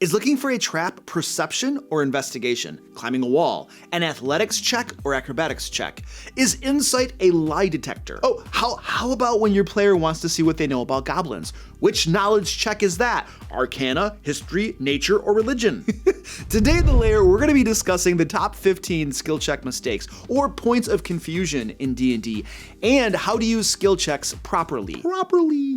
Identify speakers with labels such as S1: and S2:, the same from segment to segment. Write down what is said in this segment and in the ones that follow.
S1: Is looking for a trap perception or investigation? Climbing a wall? An athletics check or acrobatics check? Is insight a lie detector? Oh, how about when your player wants to see what they know about goblins? Which knowledge check is that? Arcana, history, nature, or religion? Today in the Lair, we're going to be discussing the top 15 skill check mistakes or points of confusion in D&D and how to use skill checks properly.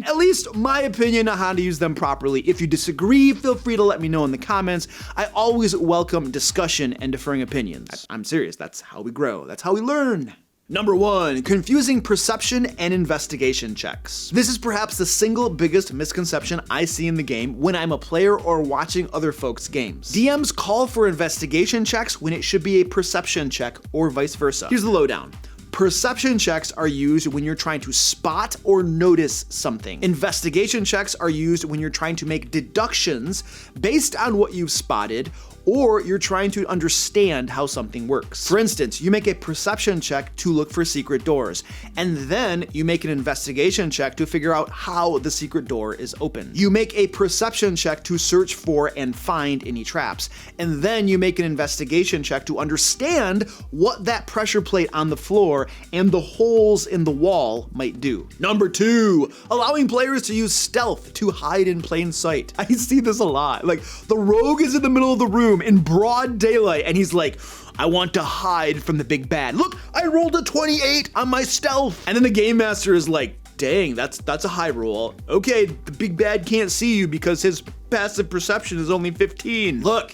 S1: At least my opinion on how to use them properly. If you disagree, feel free to let me know in the comments. I always welcome discussion and differing opinions. I'm serious, that's how we grow, that's how we learn. Number 1, confusing perception and investigation checks. This is perhaps the single biggest misconception I see in the game when I'm a player or watching other folks' games. DMs call for investigation checks when it should be a perception check or vice versa. Here's the lowdown. Perception checks are used when you're trying to spot or notice something. Investigation checks are used when you're trying to make deductions based on what you've spotted, or you're trying to understand how something works. For instance, you make a perception check to look for secret doors, and then you make an investigation check to figure out how the secret door is open. You make a perception check to search for and find any traps, and then you make an investigation check to understand what that pressure plate on the floor and the holes in the wall might do. Number 2, allowing players to use stealth to hide in plain sight. I see this a lot. Like, the rogue is in the middle of the room in broad daylight, and he's like, I want to hide from the big bad. Look, I rolled a 28 on my stealth. And then the game master is like, dang, that's a high roll. Okay, the big bad can't see you because his passive perception is only 15. Look,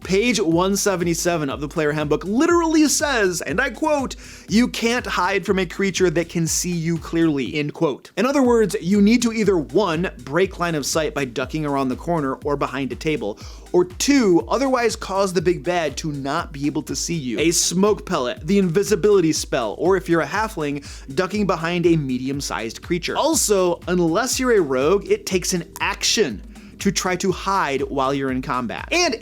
S1: page 177 of the player handbook literally says, and I quote, "You can't hide from a creature that can see you clearly," end quote. In other words, you need to either 1, break line of sight by ducking around the corner or behind a table, or 2, otherwise cause the big bad to not be able to see you. A smoke pellet, the invisibility spell, or if you're a halfling, ducking behind a medium-sized creature. Also, unless you're a rogue, it takes an action to try to hide while you're in combat. And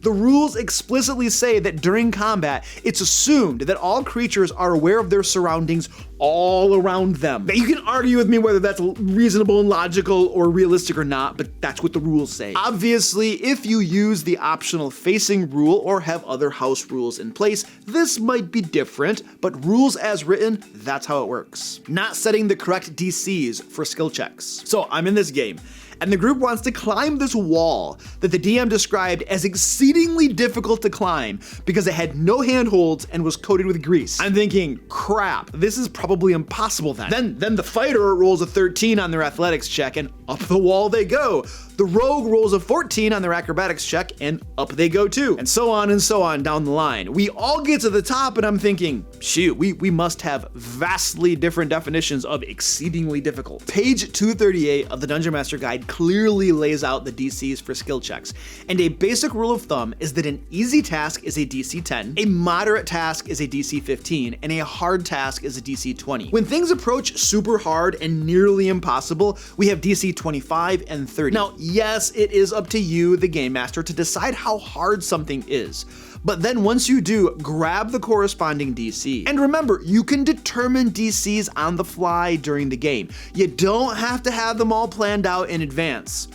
S1: the rules explicitly say that during combat, it's assumed that all creatures are aware of their surroundings all around them. Now, you can argue with me whether that's reasonable and logical or realistic or not, but that's what the rules say. Obviously, if you use the optional facing rule or have other house rules in place, this might be different, but rules as written, that's how it works. Not setting the correct DCs for skill checks. So I'm in this game, and the group wants to climb this wall that the DM described as exceedingly difficult to climb because it had no handholds and was coated with grease. I'm thinking, crap, this is probably impossible then. Then the fighter rolls a 13 on their athletics check and up the wall they go. The rogue rolls a 14 on their acrobatics check and up they go too. And so on down the line. We all get to the top and I'm thinking, shoot, we must have vastly different definitions of exceedingly difficult. Page 238 of the Dungeon Master Guide clearly lays out the DCs for skill checks. And a basic rule of thumb is that an easy task is a DC 10, a moderate task is a DC 15, and a hard task is a DC 20. When things approach super hard and nearly impossible, we have DC 25 and 30. Now, yes, it is up to you, the game master, to decide how hard something is. But then once you do, grab the corresponding DC. And remember, you can determine DCs on the fly during the game. You don't have to have them all planned out in advance.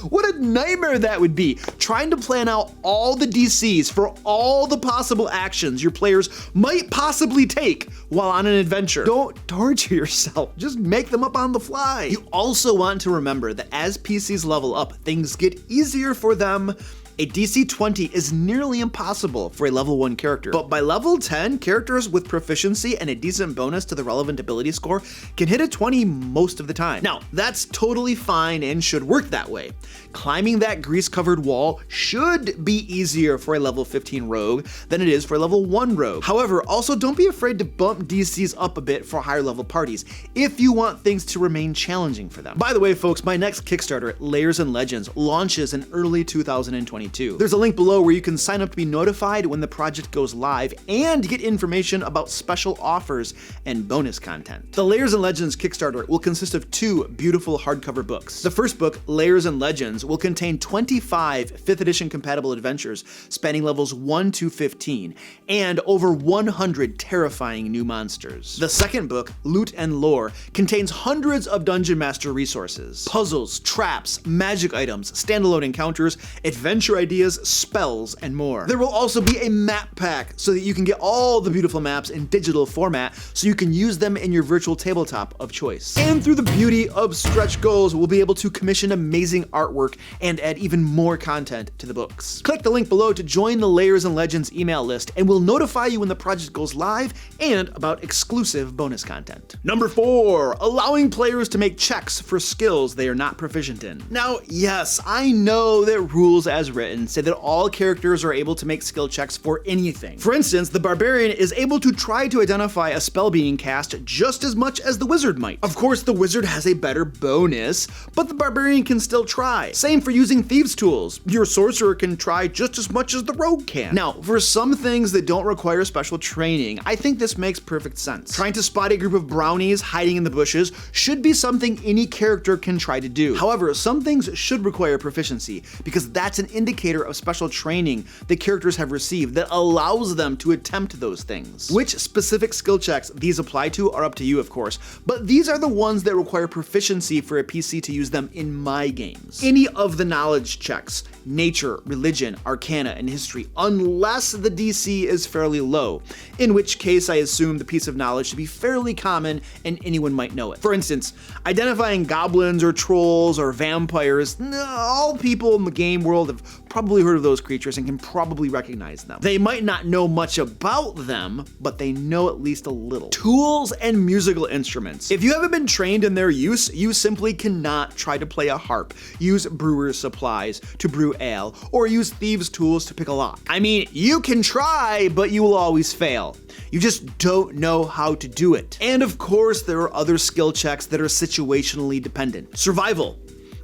S1: What a nightmare that would be, trying to plan out all the DCs for all the possible actions your players might possibly take while on an adventure. Don't torture yourself, just make them up on the fly. You also want to remember that as PCs level up, things get easier for them. A DC 20 is nearly impossible for a level 1 character, but by level 10, characters with proficiency and a decent bonus to the relevant ability score can hit a 20 most of the time. Now, that's totally fine and should work that way. Climbing that grease-covered wall should be easier for a level 15 rogue than it is for a level 1 rogue. However, also don't be afraid to bump DCs up a bit for higher level parties if you want things to remain challenging for them. By the way, folks, my next Kickstarter, Layers and Legends, launches in early 2022. There's a link below where you can sign up to be notified when the project goes live and get information about special offers and bonus content. The Layers and Legends Kickstarter will consist of 2 beautiful hardcover books. The first book, Layers and Legends, will will contain 25 5th edition compatible adventures spanning levels 1 to 15, and over 100 terrifying new monsters. The second book, Loot and Lore, contains hundreds of Dungeon Master resources, puzzles, traps, magic items, standalone encounters, adventure ideas, spells, and more. There will also be a map pack so that you can get all the beautiful maps in digital format so you can use them in your virtual tabletop of choice. And through the beauty of stretch goals, we'll be able to commission amazing artwork and add even more content to the books. Click the link below to join the Layers and Legends email list, and we'll notify you when the project goes live and about exclusive bonus content. Number 4, allowing players to make checks for skills they are not proficient in. Now, yes, I know that rules as written say that all characters are able to make skill checks for anything. For instance, the Barbarian is able to try to identify a spell being cast just as much as the Wizard might. Of course, the Wizard has a better bonus, but the Barbarian can still try. Same for using Thieves' tools. Your Sorcerer can try just as much as the Rogue can. Now, for some things that don't require special training, I think this makes perfect sense. Trying to spot a group of brownies hiding in the bushes should be something any character can try to do. However, some things should require proficiency, because that's an indicator of special training that characters have received that allows them to attempt those things. Which specific skill checks these apply to are up to you, of course, but these are the ones that require proficiency for a PC to use them in my games. Any of the knowledge checks, nature, religion, arcana, and history, unless the DC is fairly low, in which case I assume the piece of knowledge to be fairly common and anyone might know it. For instance, identifying goblins or trolls or vampires, all people in the game world have probably heard of those creatures and can probably recognize them. They might not know much about them, but they know at least a little. Tools and musical instruments. If you haven't been trained in their use, you simply cannot try to play a harp, use brewer's supplies to brew ale, or use thieves' tools to pick a lock. I mean, you can try, but you will always fail. You just don't know how to do it. And of course, there are other skill checks that are situationally dependent. Survival.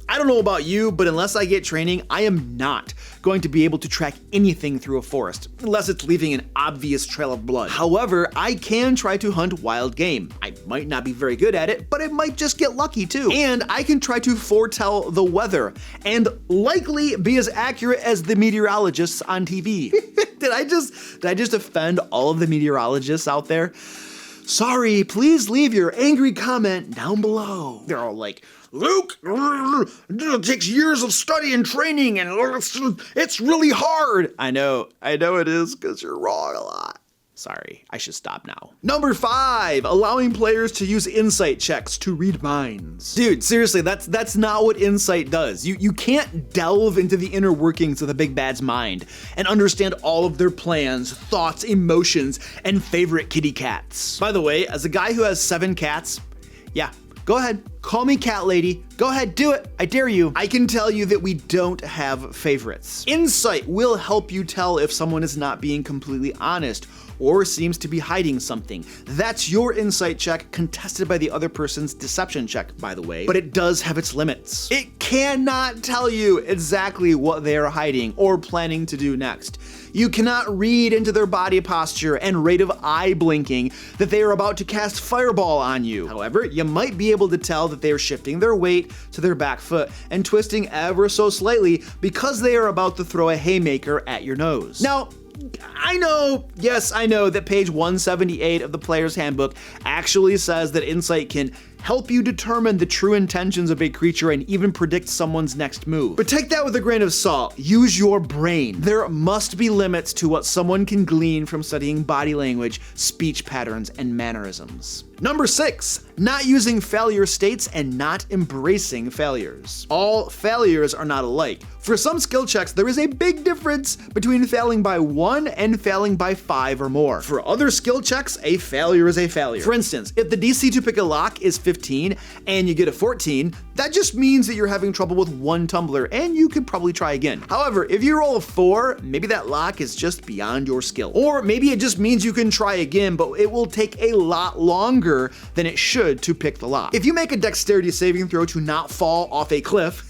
S1: I don't know about you, but unless I get training, I am not going to be able to track anything through a forest, unless it's leaving an obvious trail of blood. However, I can try to hunt wild game. I might not be very good at it, but I might just get lucky too. And I can try to foretell the weather, and likely be as accurate as the meteorologists on TV. Did I just offend all of the meteorologists out there? Sorry, please leave your angry comment down below. They're all like, Luke, it takes years of study and training, and it's really hard. I know it is, because you're wrong a lot. Sorry, I should stop now. Number 5, allowing players to use insight checks to read minds. Dude, seriously, that's not what insight does. You can't delve into the inner workings of the big bad's mind and understand all of their plans, thoughts, emotions, and favorite kitty cats. By the way, as a guy who has 7 cats, yeah, go ahead, call me cat lady. Go ahead, do it, I dare you. I can tell you that we don't have favorites. Insight will help you tell if someone is not being completely honest or seems to be hiding something. That's your insight check, contested by the other person's deception check, by the way, but it does have its limits. It cannot tell you exactly what they are hiding or planning to do next. You cannot read into their body posture and rate of eye blinking that they are about to cast Fireball on you. However, you might be able to tell that they are shifting their weight to their back foot and twisting ever so slightly because they are about to throw a haymaker at your nose. Now, I know that page 178 of the Player's Handbook actually says that insight can help you determine the true intentions of a creature and even predict someone's next move. But take that with a grain of salt. Use your brain. There must be limits to what someone can glean from studying body language, speech patterns, and mannerisms. Number 6, not using failure states and not embracing failures. All failures are not alike. For some skill checks, there is a big difference between failing by 1 and failing by 5 or more. For other skill checks, a failure is a failure. For instance, if the DC to pick a lock is 15 and you get a 14, that just means that you're having trouble with one tumbler and you could probably try again. However, if you roll a 4, maybe that lock is just beyond your skill. Or maybe it just means you can try again, but it will take a lot longer than it should to pick the lock. If you make a dexterity saving throw to not fall off a cliff,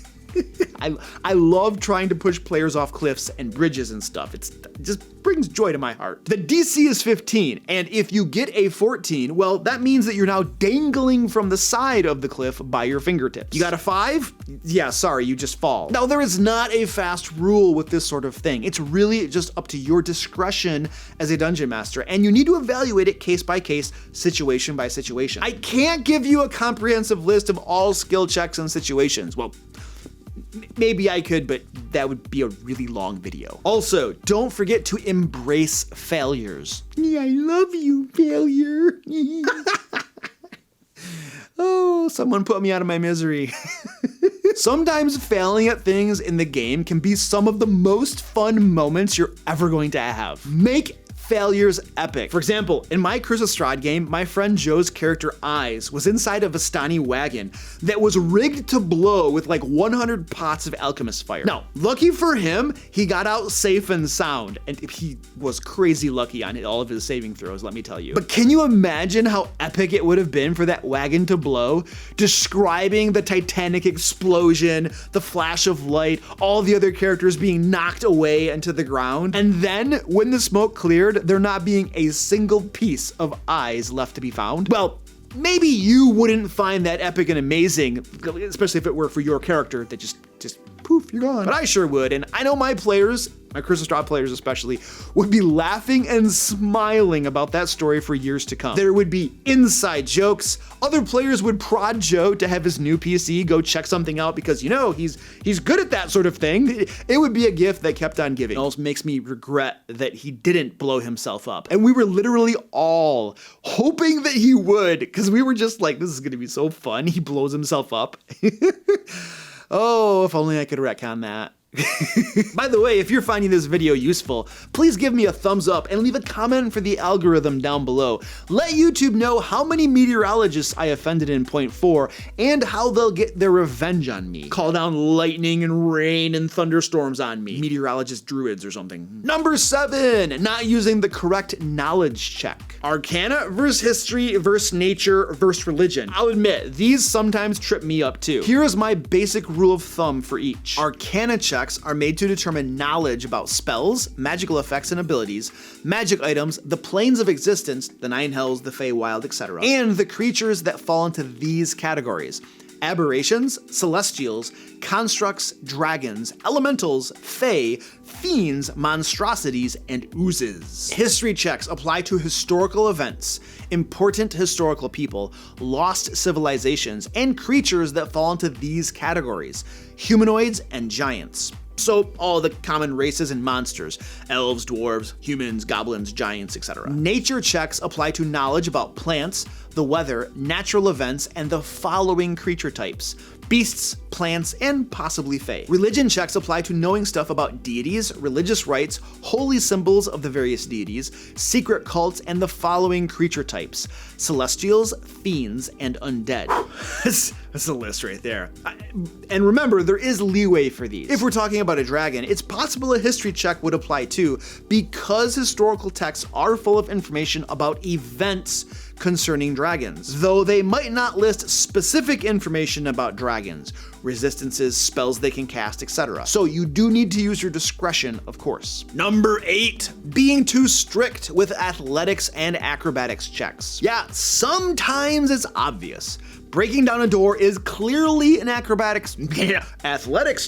S1: I love trying to push players off cliffs and bridges and stuff. It just brings joy to my heart. The DC is 15, and if you get a 14, well, that means that you're now dangling from the side of the cliff by your fingertips. You got a 5? Yeah, sorry, you just fall. Now, there is not a fast rule with this sort of thing. It's really just up to your discretion as a dungeon master, and you need to evaluate it case by case, situation by situation. I can't give you a comprehensive list of all skill checks and situations. Well, maybe I could, but that would be a really long video. Also, don't forget to embrace failures. I love you, failure. Oh, someone put me out of my misery. Sometimes failing at things in the game can be some of the most fun moments you're ever going to have. Make failures epic. For example, in my Curse of Strahd game, my friend Joe's character Eyes was inside a Vistani wagon that was rigged to blow with like 100 pots of alchemist fire. Now, lucky for him, he got out safe and sound, and he was crazy lucky on all of his saving throws, let me tell you. But can you imagine how epic it would have been for that wagon to blow? Describing the titanic explosion, the flash of light, all the other characters being knocked away into the ground, and then when the smoke cleared, there not being a single piece of Eyes left to be found? Well, maybe you wouldn't find that epic and amazing, especially if it were for your character that just poof, you're gone. But I sure would, and I know my players, my Curse of Strahd players especially, would be laughing and smiling about that story for years to come. There would be inside jokes. Other players would prod Joe to have his new PC go check something out because, you know, he's good at that sort of thing. It would be a gift that kept on giving. It almost makes me regret that he didn't blow himself up. And we were literally all hoping that he would, because we were just like, this is gonna be so fun. He blows himself up. Oh, if only I could retcon that. By the way, if you're finding this video useful, please give me a thumbs up and leave a comment for the algorithm down below. Let YouTube know how many meteorologists I offended in point 4 and how they'll get their revenge on me. Call down lightning and rain and thunderstorms on me. Meteorologist druids or something. Number 7, not using the correct knowledge check. Arcana versus history versus nature versus religion. I'll admit, these sometimes trip me up too. Here is my basic rule of thumb for each. Arcana checks are made to determine knowledge about spells, magical effects and abilities, magic items, the planes of existence, the 9 hells, the Feywild, etc., and the creatures that fall into these categories: aberrations, celestials, constructs, dragons, elementals, fae, fiends, monstrosities, and oozes. History checks apply to historical events, important historical people, lost civilizations, and creatures that fall into these categories: humanoids and giants. So all the common races and monsters: elves, dwarves, humans, goblins, giants, etc. Nature checks apply to knowledge about plants, the weather, natural events, and the following creature types: beasts, plants, and possibly fae. Religion checks apply to knowing stuff about deities, religious rites, holy symbols of the various deities, secret cults, and the following creature types: celestials, fiends, and undead. That's the list right there. And remember, there is leeway for these. If we're talking about a dragon, it's possible a history check would apply too, because historical texts are full of information about events concerning dragons, though they might not list specific information about dragons, resistances, spells they can cast, etc. So you do need to use your discretion, of course. Number 8, being too strict with athletics and acrobatics checks. Yeah, sometimes it's obvious. Breaking down a door is clearly an athletics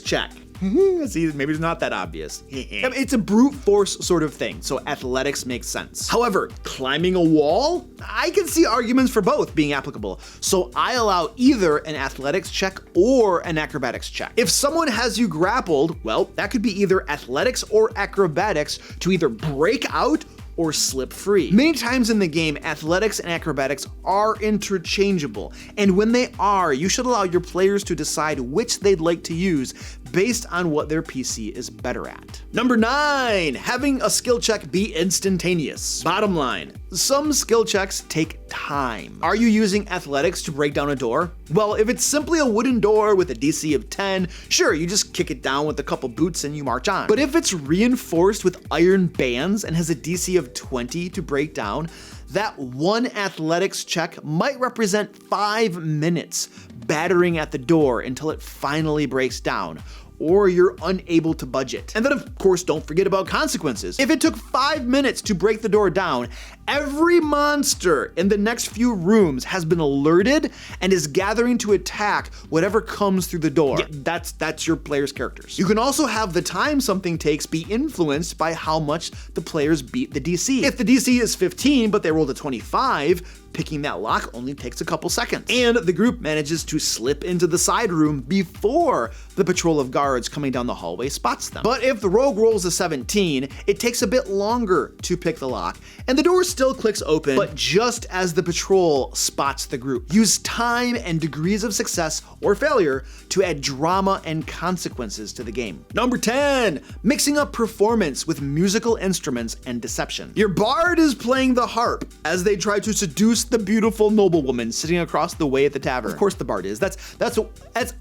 S1: check. See, maybe it's not that obvious. It's a brute force sort of thing, so athletics makes sense. However, climbing a wall? I can see arguments for both being applicable, so I allow either an athletics check or an acrobatics check. If someone has you grappled, well, that could be either athletics or acrobatics to either break out or slip free. Many times in the game, athletics and acrobatics are interchangeable, and when they are, you should allow your players to decide which they'd like to use based on what their PC is better at. Number 9, having a skill check be instantaneous. Bottom line, some skill checks take time. Are you using athletics to break down a door? Well, if it's simply a wooden door with a DC of 10, sure, you just kick it down with a couple boots and you march on. But if it's reinforced with iron bands and has a DC of 20 to break down, that one athletics check might represent 5 minutes battering at the door until it finally breaks down, or you're unable to budget. And then of course, don't forget about consequences. If it took 5 minutes to break the door down, every monster in the next few rooms has been alerted and is gathering to attack whatever comes through the door. Yeah, that's your player's characters. You can also have the time something takes be influenced by how much the players beat the DC. If the DC is 15, but they rolled a 25, picking that lock only takes a couple seconds. And the group manages to slip into the side room before the patrol of guards coming down the hallway spots them. But if the rogue rolls a 17, it takes a bit longer to pick the lock, and the door still clicks open, but just as the patrol spots the group. Use time and degrees of success or failure to add drama and consequences to the game. Number 10, mixing up performance with musical instruments and deception. Your bard is playing the harp as they try to seduce the beautiful noblewoman sitting across the way at the tavern. Of course the bard is. That's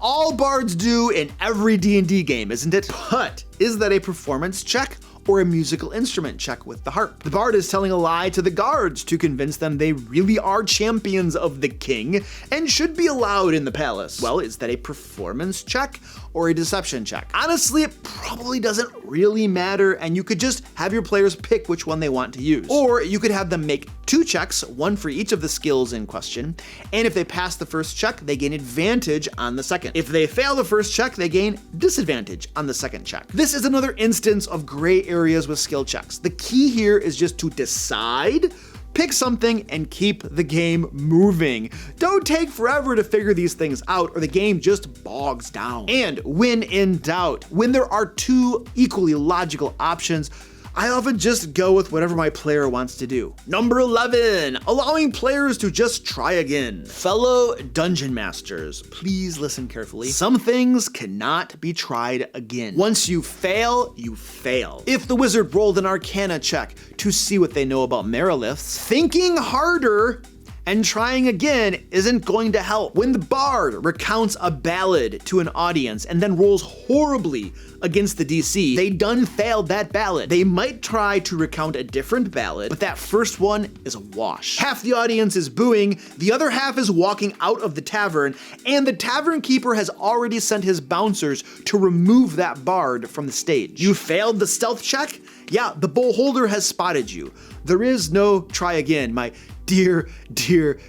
S1: all bards do in every D&D game, isn't it? But is that a performance check or a musical instrument check with the harp? The bard is telling a lie to the guards to convince them they really are champions of the king and should be allowed in the palace. Well, is that a performance check or a deception check? Honestly, it probably doesn't really matter, and you could just have your players pick which one they want to use. Or you could have them make 2 checks, one for each of the skills in question, and if they pass the first check, they gain advantage on the second. If they fail the first check, they gain disadvantage on the second check. This is another instance of gray areas with skill checks. The key here is just to decide, pick something, and keep the game moving. Don't take forever to figure these things out, or the game just bogs down. And when in doubt, when there are 2 equally logical options, I often just go with whatever my player wants to do. Number 11, allowing players to just try again. Fellow dungeon masters, please listen carefully. Some things cannot be tried again. Once you fail, you fail. If the wizard rolled an arcana check to see what they know about meriliths, thinking harder and trying again isn't going to help. When the bard recounts a ballad to an audience and then rolls horribly against the DC, they done failed that ballad. They might try to recount a different ballad, but that first one is a wash. Half the audience is booing, the other half is walking out of the tavern, and the tavern keeper has already sent his bouncers to remove that bard from the stage. You failed the stealth check? Yeah, the bowl holder has spotted you. There is no try again, my dear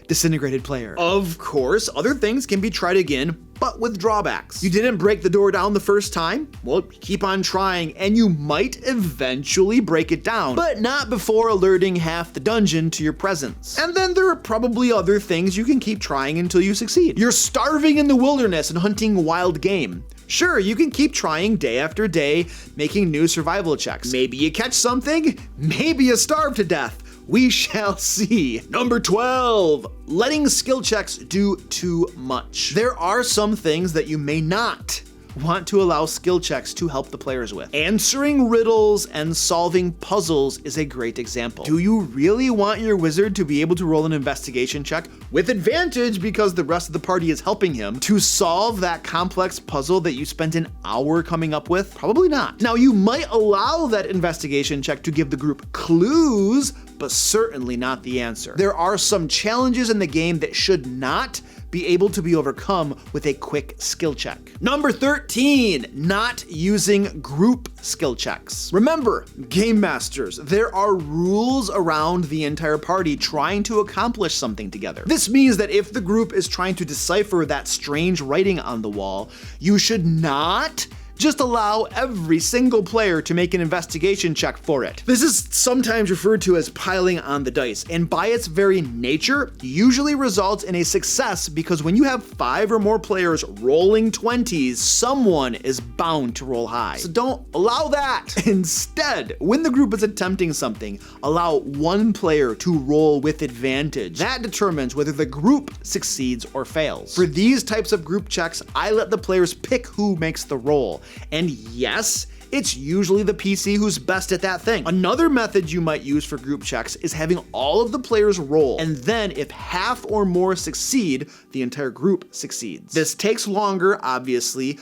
S1: disintegrated player. Of course, other things can be tried again, but with drawbacks. You didn't break the door down the first time? Well, keep on trying, and you might eventually break it down, but not before alerting half the dungeon to your presence. And then there are probably other things you can keep trying until you succeed. You're starving in the wilderness and hunting wild game. Sure, you can keep trying day after day, making new survival checks. Maybe you catch something, maybe you starve to death. We shall see. Number 12, letting skill checks do too much. There are some things that you may not want to allow skill checks to help the players with. Answering riddles and solving puzzles is a great example. Do you really want your wizard to be able to roll an investigation check with advantage because the rest of the party is helping him to solve that complex puzzle that you spent an hour coming up with? Probably not. Now, you might allow that investigation check to give the group clues, but certainly not the answer. There are some challenges in the game that should not be able to be overcome with a quick skill check. Number 13, not using group skill checks. Remember, game masters, there are rules around the entire party trying to accomplish something together. This means that if the group is trying to decipher that strange writing on the wall, you should not just allow every single player to make an investigation check for it. This is sometimes referred to as piling on the dice, and by its very nature, usually results in a success because when you have 5 or more players rolling 20s, someone is bound to roll high. So don't allow that. Instead, when the group is attempting something, allow one player to roll with advantage. That determines whether the group succeeds or fails. For these types of group checks, I let the players pick who makes the roll. And yes, it's usually the PC who's best at that thing. Another method you might use for group checks is having all of the players roll, and then if half or more succeed, the entire group succeeds. This takes longer, obviously,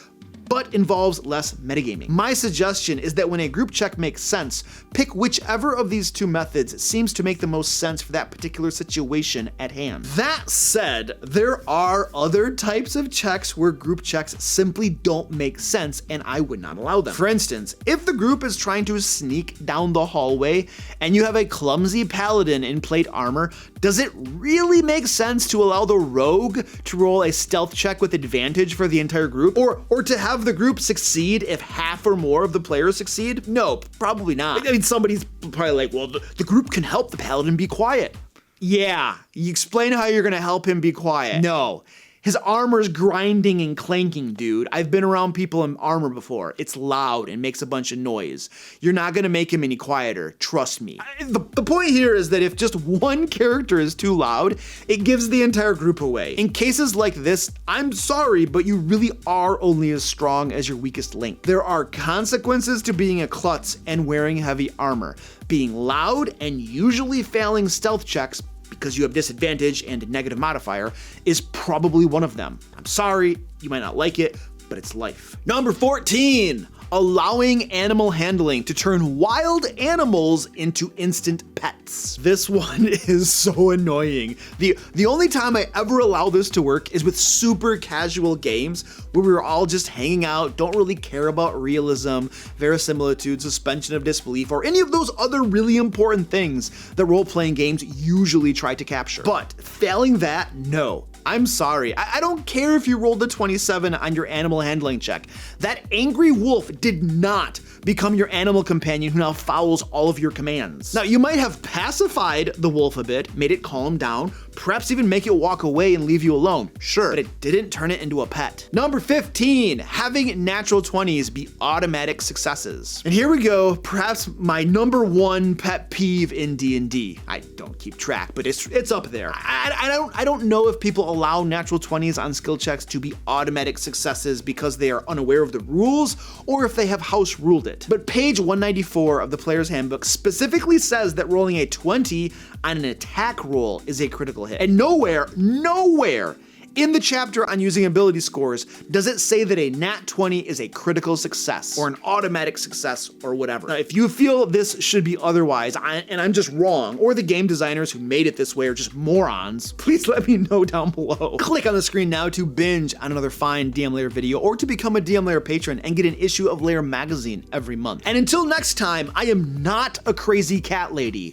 S1: but involves less metagaming. My suggestion is that when a group check makes sense, pick whichever of these two methods seems to make the most sense for that particular situation at hand. That said, there are other types of checks where group checks simply don't make sense, and I would not allow them. For instance, if the group is trying to sneak down the hallway and you have a clumsy paladin in plate armor, does it really make sense to allow the rogue to roll a stealth check with advantage for the entire group? Or to have the group succeed if half or more of the players succeed? No, probably not. I mean, somebody's probably like, well, the group can help the paladin be quiet. Yeah, you explain how you're gonna help him be quiet. No. His armor's grinding and clanking, dude. I've been around people in armor before. It's loud and makes a bunch of noise. You're not gonna make him any quieter, trust me. The point here is that if just one character is too loud, it gives the entire group away. In cases like this, I'm sorry, but you really are only as strong as your weakest link. There are consequences to being a klutz and wearing heavy armor. Being loud and usually failing stealth checks because you have disadvantage and a negative modifier is probably one of them. I'm sorry, you might not like it, but it's life. Number 14, allowing animal handling to turn wild animals into instant pets. This one is so annoying. The only time I ever allow this to work is with super casual games where we're all just hanging out, don't really care about realism, verisimilitude, suspension of disbelief, or any of those other really important things that role-playing games usually try to capture. But failing that, no. I'm sorry, I don't care if you rolled a 27 on your animal handling check. That angry wolf did not become your animal companion who now follows all of your commands. Now, you might have pacified the wolf a bit, made it calm down, perhaps even make it walk away and leave you alone, sure, but it didn't turn it into a pet. Number 15, having natural 20s be automatic successes. And here we go, perhaps my number one pet peeve in D&D. I don't keep track, but it's up there. I don't know if people allow natural 20s on skill checks to be automatic successes because they are unaware of the rules or if they have house ruled it. But page 194 of the player's handbook specifically says that rolling a 20 on an attack roll is a critical hit. And nowhere in the chapter on using ability scores does it say that a nat 20 is a critical success or an automatic success or whatever. Now, if you feel this should be otherwise, and I'm just wrong, or the game designers who made it this way are just morons, please let me know down below. Click on the screen now to binge on another fine DM Lair video or to become a DM Lair patron and get an issue of Lair magazine every month. And until next time, I am not a crazy cat lady.